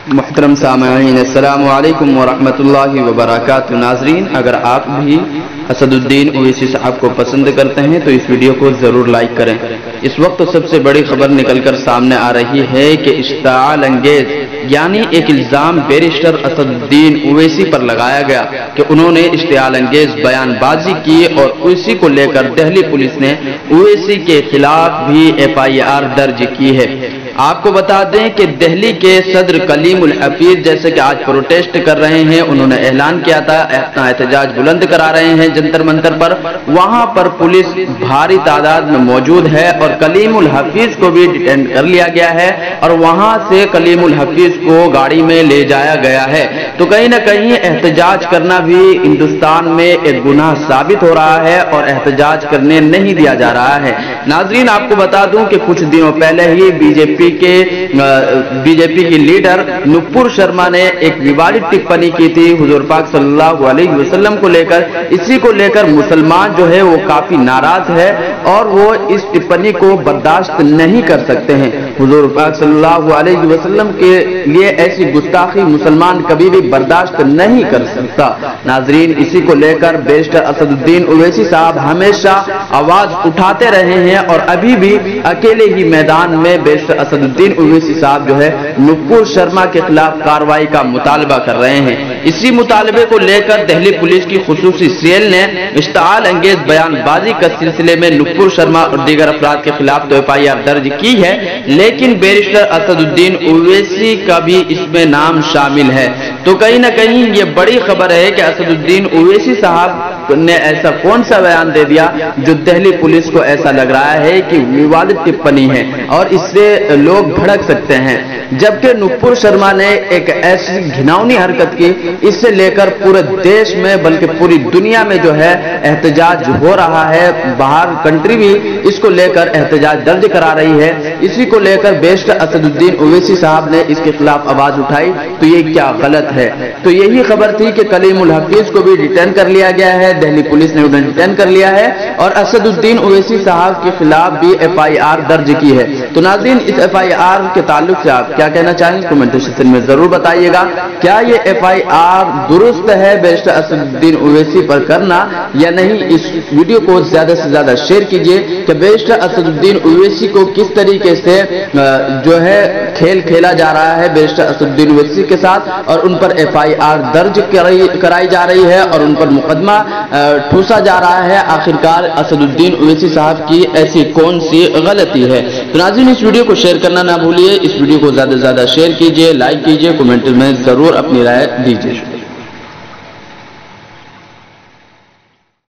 محترم سامعین السلام علیکم ورحمۃ اللہ وبرکاتہ۔ ناظرین، اگر آپ بھی اسد الدین اویسی صاحب کو پسند کرتے ہیں تو اس ویڈیو کو ضرور لائک کریں۔ اس وقت سب سے بڑی خبر نکل کر سامنے آ رہی ہے کہ اشتعال انگیز یعنی ایک الزام بیرسٹر اسد الدین اویسی پر لگایا گیا کہ انہوں نے اشتعال انگیز بیان بازی کی، اور اسی کو لے کر دہلی پولیس نے اویسی کے خلاف بھی FIR درج کی ہے۔ آپ کو بتا دیں کہ دہلی کے صدر کلیم الحفیظ جیسے کہ آج پروٹیسٹ کر رہے ہیں، انہوں نے اعلان کیا تھا، احتجاج بلند کرا رہے ہیں جنتر منتر پر، وہاں پر پولیس بھاری تعداد میں موجود ہے اور کلیم الحفیظ کو بھی ڈیٹین کر لیا گیا ہے اور وہاں سے کلیم الحفیظ کو گاڑی میں لے جایا گیا ہے۔ تو کہیں نہ کہیں احتجاج کرنا بھی ہندوستان میں ایک گناہ ثابت ہو رہا ہے اور احتجاج کرنے نہیں دیا جا رہا ہے۔ ناظرین، آپ کو بتا دوں کہ کچھ دنوں پہلے ہی بی جے پی کی لیڈر نپور شرما نے ایک ویوادت ٹپنی کی تھی حضور پاک صلی اللہ علیہ وسلم کو لے کر۔ اسی کو لے کر مسلمان جو ہے وہ کافی ناراض ہے اور وہ اس ٹپنی کو برداشت نہیں کر سکتے ہیں۔ حضور پاک صلی اللہ علیہ وسلم کے لیے ایسی گستاخی مسلمان کبھی بھی برداشت نہیں کر سکتا۔ ناظرین، اسی کو لے کر بیرسٹر اسد الدین اویسی صاحب ہمیشہ آواز اٹھاتے رہے ہیں اور ابھی بھی اکیلے ہی میدان میں بیرسٹر اسد الدین اویسی صاحب جو ہے نپور شرما کے خلاف کارروائی کا مطالبہ کر رہے ہیں۔ اسی مطالبے کو لے کر دہلی پولیس کی خصوصی سیل نے اشتعال انگیز بیان بازی کے سلسلے میں نپور شرما اور دیگر افراد کے خلاف تو FIR درج کی ہے، لیکن بیرسٹر اسد الدین اویسی کا بھی اس میں نام شامل ہے۔ تو کہیں نہ کہیں یہ بڑی خبر ہے کہ اسد الدین اویسی صاحب نے ایسا کون سا بیان دے دیا جو دہلی پولیس کو ایسا لگ رہا ہے کہ ویوادت ٹپنی ہے اور اس سے لوگ بھڑک سکتے ہیں، جبکہ نپور شرما نے ایک ایسی گھناؤنی حرکت کی، اس سے لے کر پورے دیش میں بلکہ پوری دنیا میں جو ہے احتجاج ہو رہا ہے، باہر کنٹری بھی اس کو لے کر احتجاج درج کرا رہی ہے۔ اسی کو لے کر بیرسٹر اسد الدین اویسی صاحب نے اس کے خلاف آواز اٹھائی تو یہ کیا غلط ہے۔ تو یہی خبر تھی کہ کلیم الحفیظ کو بھی ڈیٹین کر لیا گیا ہے، دہلی پولیس نے انہیں ڈیٹین کر لیا ہے اور اسد الدین اویسی صاحب کے خلاف بھی FIR درج کی ہے۔ تو ناظرین، اس FIR کے تعلق سے آپ کیا کہنا چاہیں کمنٹ سیکشن میں ضرور بتائیے گا۔ کیا یہ FIR درست ہے بیرسٹر اسد الدین اویسی پر کرنا یا نہیں؟ اس ویڈیو کو زیادہ سے زیادہ شیئر کیجئے کہ بیرسٹر اسد الدین اویسی کو کس طریقے سے جو ہے کھیل کھیلا جا رہا ہے بیرسٹر اسد الدین اویسی کے ساتھ، اور ان پر FIR درج کرائی جا رہی ہے اور ان پر مقدمہ ٹھوسا جا رہا ہے۔ آخرکار اسد الدین اویسی صاحب کی ایسی کون سی غلطی ہے؟ تو ناظرین، اس ویڈیو کو شیئر کرنا نہ بھولیے، اس ویڈیو کو زیادہ سے زیادہ شیئر کیجئے، لائک کیجئے، کمنٹ میں ضرور اپنی رائے دیجئے۔